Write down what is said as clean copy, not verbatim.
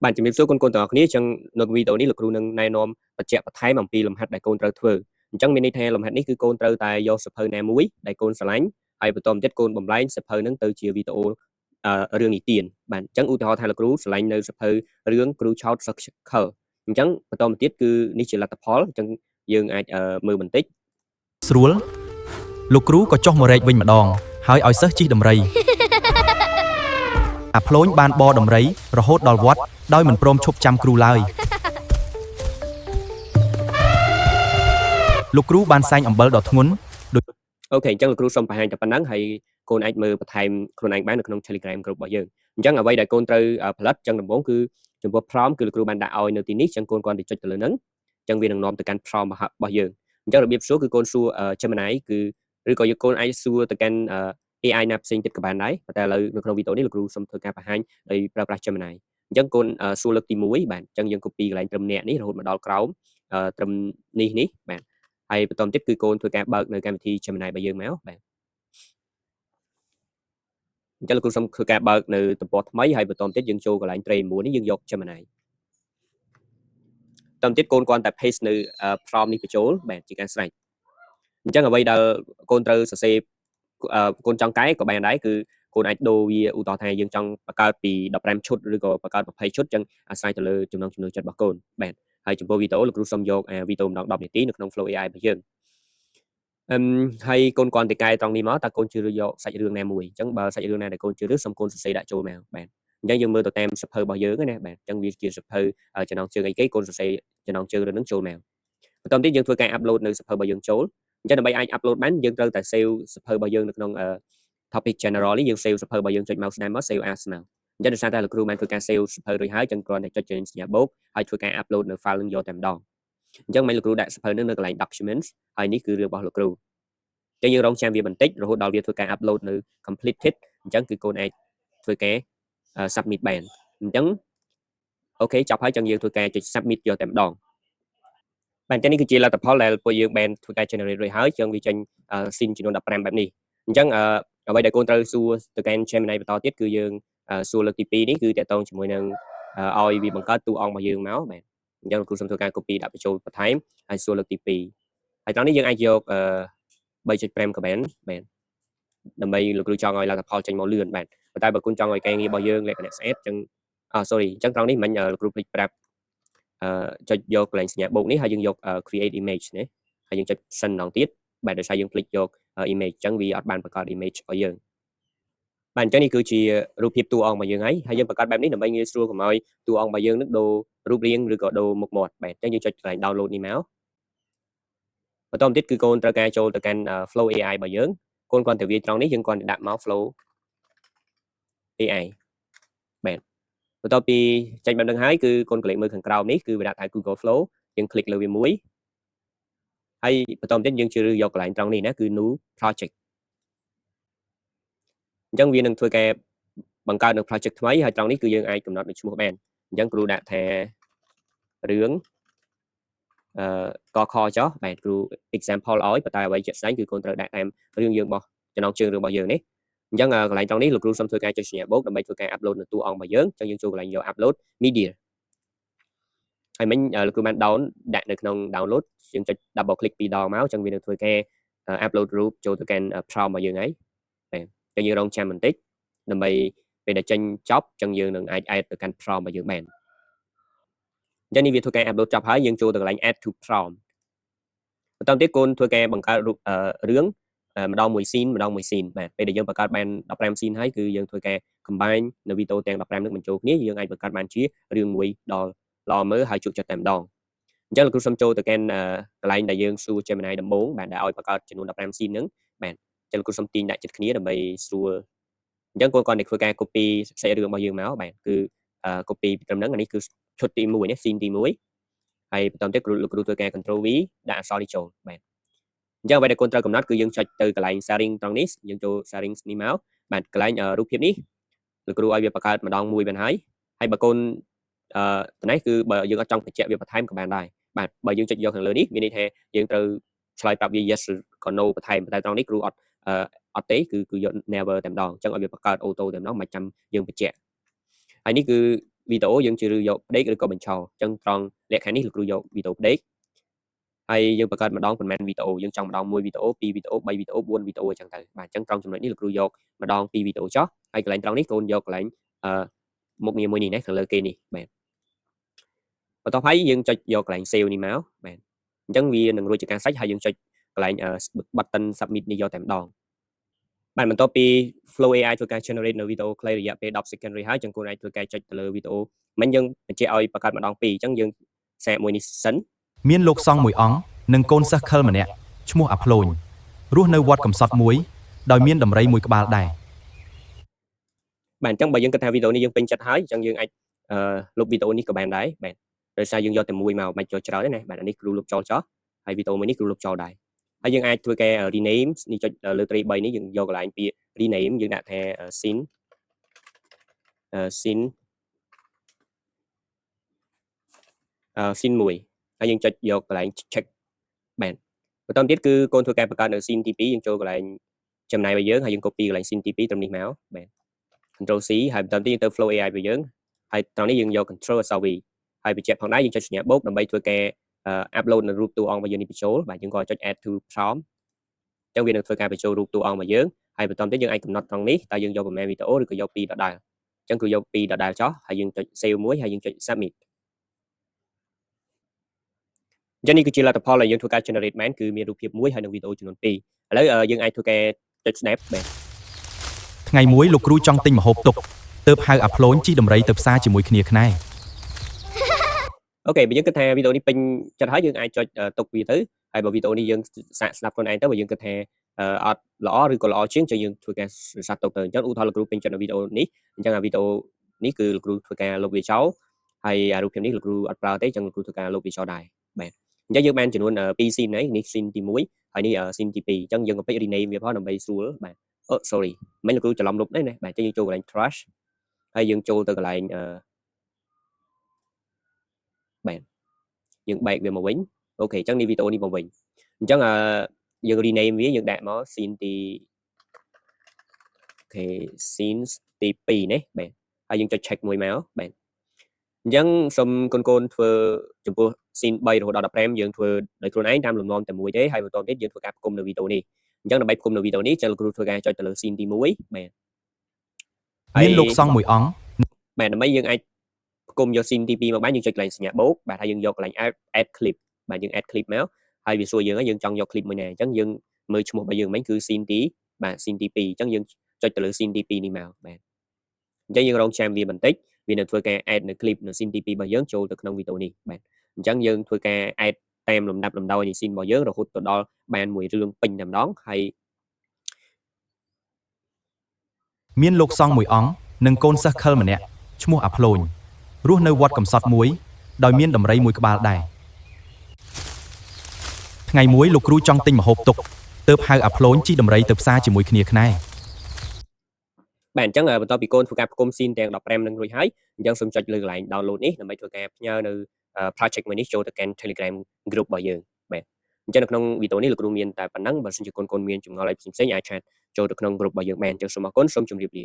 bạn chỉ biết số conต่อគ្នាចឹងនៅវីដេអូនេះលោកគ្រូនឹងណែនាំបញ្ជាក់បន្ថែមអំពីលំហាត់ដែលកូនត្រូវធ្វើអញ្ចឹងមានន័យថាលំហាត់នេះគឺកូនត្រូវតែយកសៀវភៅណាមួយដែលកូនស្រឡាញ់ហើយបន្តមកទៀតកូនបំលែងសៀវភៅហ្នឹងទៅជាវីដេអូរឿងនិទានបាទអញ្ចឹងឧទាហរណ៍ថាលោកគ្រូស្រឡាញ់នៅសៀវភៅរឿងគ្រូឆោតសឹកខលអញ្ចឹងបន្តមកទៀតគឺនេះជាលទ្ធផលអញ្ចឹងយើងអាចមើលបន្តិចស្រួលលោកគ្រូក៏ចុះមករែកវិញម្ដងហើយឲ្យសិស្សជិះដំរីអាភ្លូញបានបដំរីរហូតដល់វត្តដោយមិនព្រមឈប់ចាំគ្រូឡើយលោកគ្រូបានសែងអំបិលដ៏ធ្ងន់ដូចអូខេអញ្ចឹងលោកគ្រូសូមបង្ហាញតែប៉ុណ្ណឹងហើយកូនអាចមើលបន្ថែមខ្លួនឯងបាននៅក្នុង Telegram group របស់យើងអញ្ចឹងអ្វីដែលកូនត្រូវផលិតអញ្ចឹងដំបូងគឺចំពោះ prompt គឺលោកគ្រូបានដាក់ឲ្យនៅទីនេះអញ្ចឹងកូនគាត់ទៅចុចទៅលើហ្នឹងអញ្ចឹងវានឹងនាំទៅកាន់ prompt របស់យើងអញ្ចឹងរបៀបសួរគឺកូនសួរ Gemini គឺឬក៏យកកូនអាចសួរទៅកាន់ AI ណាផ្សេងទៀតក៏បានដែរតែឥឡូវនៅក្នុងវីដេអូនេះលោកគ្រូសូមធ្វើការបង្ហាញដោយប្រើប្រាស់ Gemini អញ្ចឹងកូនសួរលើកទី1បាទអញ្ចឹងយើង copy កន្លែងត្រឹមអ្នកនេះរហូតមកដល់ក្រោមត្រឹមនេះបាទហើយបន្តទៀតគឺកូនធ្វើការបើកនៅកម្មវិធី Gemini របស់យើងមកបាទអញ្ចឹងលោកគ្រូសូមធ្វើការបើកនៅទំព័រថ្មីហើយបន្តទៀតយើងចូលកន្លែង tray 9នេះយើងយក Gemini បន្តទៀតកូនគាត់តែ paste នៅ prompt នេះបញ្ចូលបាទជាការស្រេចអញ្ចឹងអ្វីដែលកូនត្រូវសរសេរកូនចង់កែក៏បានដែរគឺកូនអាចដូរវាឧទាហរណ៍ថាយើងចង់បង្កើតពី15ឈុតឬក៏បង្កើត20ឈុតអញ្ចឹងអាស្រ័យទៅលើចំណង់ចំណូលចិត្តរបស់កូនបាទហើយចំពោះវីដេអូលោកគ្រូសូមយកវីដេអូម្ដង10នាទីនៅក្នុង Flow AI របស់យើងហើយកូនគាត់ទៅកែត្រង់នេះមកតើកូនជ្រើសរើសយកសាច់រឿងណាមួយអញ្ចឹងបើសាច់រឿងណាដែលកូនជ្រើសរើសសូមកូនសរសេរដាក់ចូលមកបាទអញ្ចឹងយើងមើលទៅតាមសៀវភៅរបស់យើងណាបាទអញ្ចឹងវាជាសៀវភៅចំណងជើងអីគេកូនសរសេរចំណងជើងរឿងហ្នឹងចូលមកបន្តទៀតយើងធ្វើការ upload នៅសៀវភៅរបស់យើងចូលអញ្ចឹងដើម្បីអាច upload បានយើងត្រូវតែ save សៀវភៅរបស់យើងនៅក្នុងtopic general នេះយើង save សៀវភៅរបស់យើងចុច mouse ស្ដាំមក save as មកអញ្ចឹងដោយសារតែលោកគ្រូបានធ្វើការ save សៀវភៅរួចហើយអញ្ចឹងគ្រាន់តែចុចចេញសញ្ញាបូកហើយធ្វើការ upload នៅ file នឹងយកតែម្ដងអញ្ចឹងមិនលោកគ្រូដាក់សៀវភៅនឹងនៅកន្លែង documents ហើយនេះគឺរឿងរបស់លោកគ្រូអញ្ចឹងយើងរងចាំវាបន្តិចរហូតដល់វាធ្វើការ upload នៅ completed អញ្ចឹងគឺកូនអាចធ្វើការ submit បានអញ្ចឹងអូខេចប់ហើយអញ្ចឹងយើងធ្វើការចុច submit យកតែម្ដងបាទអញ្ចឹងនេះគឺជាលទ្ធផលដែលពួកយើងបានធ្វើការ generate រួចហើយអញ្ចឹងវាចេញ scene ចំនួន15បែបនេះអញ្ចឹងអ្វីដែលកូនត្រូវសួរទៅកាន់ Gemini បន្តទៀតគឺយើងសួរលើកទី2នេះគឺតកតងជាមួយនឹងឲ្យវាបង្កើតតួអង្គរបស់យើងមកបាទអញ្ចឹងលោកគ្រូសូមធ្វើការ copy ដាក់បញ្ចូលបន្ថែមហើយសួរលើកទី2ហើយត្រង់នេះយើងអាចយក 3.5 ក៏បានបាទដើម្បីលោកគ្រូចង់ឲ្យលទ្ធផលចេញមកលឿនបាទប៉ុន្តែបើគុណចង់ឲ្យការងាររបស់យើងលក្ខណៈស្អាតអញ្ចឹងsorry អញ្ចឹងត្រង់នេះមិញលោកគ្រូភ្លេចប្រាប់ចុចយកកន្លែងសញ្ញាបូកនេះហើយយើងយក create image ណាហើយយើងចុចសិនម្ដងទៀតបាទដោយសារយើងភ្លេចយក image អញ្ចឹងវាអត់បានបង្កើត image ឲ្យយើងបាទអញ្ចឹងនេះគឺជារូបភាពតួអង្គរបស់យើងហើយយើងបង្កើតបែបនេះដើម្បីងាយស្រួលកុំឲ្យតួអង្គរបស់យើងនឹងដូររូបរាងឬក៏ដូរមុខមាត់បាទអញ្ចឹងយើងចុចកន្លែង download នេះមកបន្តទៀតគឺកូនត្រូវការចូលទៅកាន់ Flow AI របស់យើងកូនគាត់ទៅវាត្រង់នេះយើងគាត់ដាក់មក Flow AI បាទបន្ទាប់ពីចេញបែបហ្នឹងហើយគឺកូនកលេចមើលខាងក្រោមនេះគឺវាដាក់ថា Google Flow យើងคลิกលើវាមួយហើយបន្តទៀតយើងជ្រើសរើសយកកន្លែងត្រង់នេះណាគឺ New Project អញ្ចឹងវានឹងធ្វើការបង្កើតនៅ project ថ្មីហើយត្រង់នេះគឺយើងអាចកំណត់នៅឈ្មោះបានអញ្ចឹងគ្រូដាក់ថារឿងកខចុះបាទគ្រូ example ឲ្យប៉ុន្តែអ្វីជាក់ស្ដែងគឺកូនត្រូវដាក់តាមរឿងយើងរបស់ចំណងជើងរឿងរបស់យើងនេះអញ្ចឹងកន្លែងត្រង់នេះលោកគ្រូសូមធ្វើការចុចសញ្ញាបូកដើម្បីធ្វើការ upload នៅតួអង្គរបស់យើងអញ្ចឹងយើងចូលកន្លែងយក upload media ហើយមិញលោកគ្រូបានដាក់នៅក្នុង download យើងចុច double click ពីរដងមកអញ្ចឹងវានឹងធ្វើការ upload រូបចូលទៅកាន់ prompt របស់យើងហើយបាទអញ្ចឹងយើងរងចាំបន្តិចដើម្បីពេលដែលចេញចប់អញ្ចឹងយើងនឹងអាច add ទៅកាន់ prompt របស់យើងបានអញ្ចឹងនេះវាធ្វើការ upload ចប់ហើយយើងចូលទៅកន្លែង add to prompt បន្តទៀតកូនធ្វើការបង្កើតរូបរឿងម្ដងមួយ scene ម្ដងមួយ scene បាទពេលដែលយើងបង្កើតបាន15 scene ហើយគឺយើងធ្វើការ combine នៅវីដេអូទាំង15នេះបញ្ចូលគ្នាយើងអាចបង្កើតបានជារឿងមួយដល់ល្អមើលហើយជក់ចិត្តតែម្ដងអញ្ចឹងលោកគ្រូសូមចូលទៅកាន់កន្លែងដែលយើងសួរ Gemini ដំបូងបាទដែលឲ្យបង្កើតចំនួន15 scene ហ្នឹងបាទអញ្ចឹងលោកគ្រូសូមទាញដាក់ចិត្តគ្នាដើម្បីស្រួលអញ្ចឹងកូនគាត់នឹងធ្វើការ copy សាច់រឿងរបស់យើងមកបាទគឺ copy ត្រឹមហ្នឹងអានេះគឺឈុតទី1នេះ scene ទី1ហើយបន្តទៀតលោកគ្រូធ្វើការ control V ដាក់អក្សរនេះចូលបាទអញ្ចឹងអ្វីដែលកូនត្រូវកំណត់គឺយើងចុចទៅកន្លែង sharing ត្រង់នេះយើងចូល sharing នេះមកបាទកន្លែងរូបភាពនេះលោកគ្រូឲ្យវាបង្កើតម្ដងមួយបានហើយបើកូនប៉ុណ្ណេះគឺបើយើងអត់ចង់បញ្ជាក់វាបន្ថែមក៏បានដែរបាទបើយើងចុចយកខាងលើនេះមានន័យថាយើងត្រូវឆ្លើយប្រាប់វា yes ក៏ no បន្ថែមតែត្រង់នេះគ្រូអត់ទេគឺយក never តែម្ដងអញ្ចឹងឲ្យវាបង្កើត auto តែម្ដងមិនចាំយើងបញ្ជាក់ហើយនេះគឺ វីដេអូយើងជ្រើសយកផ្ដេកឬក៏បញ្ឈរអញ្ចឹងត្រង់លក្ខខណ្ឌនេះលោកគ្រូយកវីដេអូផ្ដេកហើយយើងបង្កើតម្ដងប៉ុន្មានវីដេអូយើងចង់ម្ដង1វីដេអូ2វីដេអូ3វីដេអូ4វីដេអូអញ្ចឹងទៅបាទអញ្ចឹងត្រង់ចំណុចនេះលោកគ្រូយកម្ដង2វីដេអូចុះហើយកន្លែងត្រង់នេះកូនយកកន្លែងមុខងារមួយនេះណាខាងលើគេនេះបាទបន្ទាប់ហើយយើងចុចយកកន្លែង save នេះមកបាទអញ្ចឹងវានឹងរួចជាការស្រេចហើយយើងចុចកន្លែង button submit នេះយកតែម្ដងបាទបន្ទាប់ពី Flow AI ធ្វើការ generate នៅវីដេអូខ្លីរយៈពេល10 second រួចហើយអញ្ចឹងកូនអាចធ្វើការចុចទៅលើវីដេអូមិញយើងបញ្ជាក់ឲ្យបង្កើតម្ដង2អញ្ចឹងយើងសាកមួយនេះសិន មានលោកសង្ឃមួយអង្គនិងកូនសិស្សខិលម្នាក់ឈ្មោះអាផ្លូញរស់នៅវត្តកំសត់មួយដោយមានដំរីមួយក្បាលដែរ បាទអញ្ចឹងបើយើងគិតថាវីដេអូនេះយើងពេញចិត្តហើយអញ្ចឹងយើងអាចលុបវីដេអូនេះក៏បានដែរបាទដោយសារយើងយកតែមួយមកមិនយកច្រើនទេណាបាទអានេះគ្រូលុបចោលចោះហើយវីដេអូមួយនេះគ្រូលុបចោលដែរហើយយើងអាចធ្វើការ rename នេះចុចលើត្រី3នេះយើងយកកន្លែងពាក្យ rename យើងដាក់ថា scene scene 1ហើយយើងចុចយកកន្លែង check បាទបន្តទៀតគឺកូនធ្វើការបង្កើតនៅ scene ទី2យើងចូលកន្លែងចំណាយរបស់យើងហើយយើង copy កន្លែង scene ទី2ត្រឹមនេះមកបាទ Control C ហើយបន្តទៀតទៅ Flow AI របស់យើងហើយត្រង់នេះយើងយក Control អក្សរ V ហើយបញ្ជាក់ផងដែរយើងចុចសញ្ញាបូកដើម្បីធ្វើការupload នៅរូបតួអង្គរបស់យើងនេះបញ្ចូលបាទយើងក៏ចុច add to prompt អញ្ចឹងវានឹងធ្វើការបញ្ចូលរូបតួអង្គរបស់យើងហើយបន្តទៀតយើងអាចកំណត់ត្រង់នេះតើយើងយកប្រមាណវីដេអូឬក៏យក2ដដែលអញ្ចឹងគឺយក2ដដែលចោះហើយយើងចុច save មួយហើយយើងចុច submit អញ្ចឹងនេះគឺជាលទ្ធផលដែលយើងធ្វើការ generate មែនគឺមានរូបភាពមួយហើយនិងវីដេអូចំនួន2ឥឡូវយើងអាចធ្វើការចុច snap បាទ ថ្ងៃមួយលោកគ្រូចង់ទិញម្ហូបទុកទើបហៅអាផ្លូញជិះដំរីទៅផ្សារជាមួយគ្នាខ្នែ អូខេបើយើងគិតថាវីដេអូនេះពេញចិត្តហើយយើងអាចចុចទុកវាទៅហើយបើវីដេអូនេះយើងសាកស្ដាប់ខ្លួនឯងទៅបើយើងគិតថាអត់ល្អឬក៏ល្អជាងយើងធ្វើការសាកទុកទៅអញ្ចឹងឧទាហរណ៍លោកគ្រូពេញចិត្តនៅវីដេអូនេះអញ្ចឹងអាវីដេអូនេះគឺលោកគ្រូធ្វើការលុបវាចោលហើយអារូបភាពនេះលោកគ្រូអត់ប្រើទេអញ្ចឹងលោកគ្រូធ្វើការលុបវាចោលដែរបាទអញ្ចឹងយើងបានចំនួន2 scene ហើយនេះ scene ទី1ហើយនេះ scene ទី2អញ្ចឹងយើងក៏ពេច rename វាផងដើម្បីស្រួលបាទអូ sorry មិនលោកគ្រូច្រឡំលុបដែរណាបាទអញ្ចឹងយើងចូលកន្លែង trash ហើយយើងចូលទៅកន្លែងបាទយើងបែកវាមកវិញអូខេអញ្ចឹងនេះវីដេអូនេះមកវិញអញ្ចឹងយើង rename វាយើងដាក់មក scene ទីអូខេ scene ទី2នេះបាទហើយយើងចុច check មួយមកបាទអញ្ចឹងសូមកូនធ្វើចំពោះ scene 3រហូតដល់15យើងធ្វើដោយខ្លួនឯងតាមលំនាំតែមួយទេហើយបន្តទៀតយើងធ្វើការផ្គុំនៅវីដេអូនេះអញ្ចឹងដើម្បីផ្គុំនៅវីដេអូនេះចឹងលោកគ្រូធ្វើការចុចទៅលើ scene ទី1បាទមានលោកសង្ឃមួយអង្គ បាទដើម្បីយើងអាចផ្គុំយក scene ទី2មកបានយើងចុចកន្លែងសញ្ញាបូកបាទហើយយើងយកកន្លែង add clip បាទយើង add clip មកហើយវាសួរយើងហើយយើងចង់យក clip មួយណាអញ្ចឹងយើងមើលឈ្មោះរបស់យើងមិញគឺ scene ទីscene ទី2អញ្ចឹងយើងចុចទៅលើ scene ទី2នេះមកបាទអញ្ចឹងយើងរងចាំវាបន្តិចវានឹងធ្វើការ add នៅ clip នៅ scene ទី2របស់យើងចូលទៅក្នុងវីដេអូនេះបាទអញ្ចឹងយើងធ្វើការ add តាមលំដាប់លំដោយនៃ scene របស់យើងរហូតទៅដល់បានមួយរឿងពេញតែម្ដងហើយមានលោកសង្ឃមួយអង្គនិងកូនសិស្សខិលម្នាក់ឈ្មោះអាផ្លូញរស់នៅវត្តកំសត់មួយដោយមានដំរីមួយក្បាលដែរថ្ងៃមួយលោកគ្រូចង់ទិញម្ហូបទុកទើបហៅអាផ្លូញជិះដំរីទៅផ្សារជាមួយគ្នាខ្នែបាទអញ្ចឹងបន្ទាប់ពីកូនធ្វើការផ្គុំ scene ទាំង15នឹងរួចហើយអញ្ចឹងសូមចុចលើកន្លែង download នេះដើម្បីធ្វើការផ្ញើនៅ project មួយនេះចូលទៅកាន់ Telegram group របស់យើងបាទអញ្ចឹងនៅក្នុងវីដេអូនេះលោកគ្រូមានតែប៉ុណ្ណឹងបើសិនជាកូនមានចម្ងល់អីផ្សេងៗអាច chat ចូលទៅក្នុង group របស់យើងបានអញ្ចឹងសូមអរគុណសូមជម្រាបលា